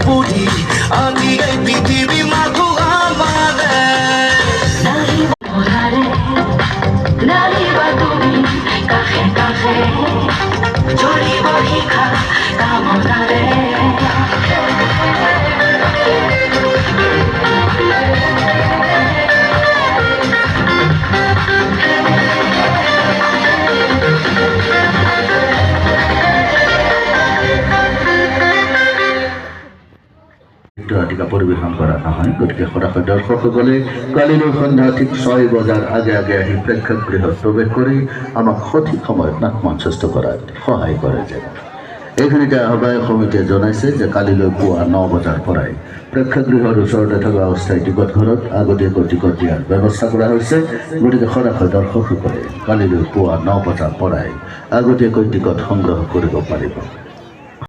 Pudi, adi ay pitibi matuamade. Nari bolare, nari batumi, kahe kahe, chori bohika, kamodare. নাটিকা পৰিৱেশন কৰা নহয় গতিকে সদাশয় দৰ্শকসকলে কালিলৈ সন্ধ্যা ঠিক 6 বজাৰ আগে আগে আহি প্ৰেক্ষাগৃহত প্ৰৱেশ কৰি আমাক সঠিক সময়ত নাটমঞ্চস্থ কৰাত সহায় কৰে যে এইখিনিতে আহ্বায়ক সমিতিয়ে জনাইছে যে কালিলৈ পুৱা 9 বজাৰ পৰাই প্ৰেক্ষাগৃহৰ ওচৰতে থকা অস্থায়ী টিকট ঘৰত আগতীয়াকৈ টিকট দিয়াৰ ব্যৱস্থা কৰা হৈছে গতিকে সদাশয় দৰ্শকসকলে কালিলৈ পুৱা 9 বজাৰ পৰাই আগতীয়াকৈ টিকট সংগ্ৰহ কৰিব পাৰিব।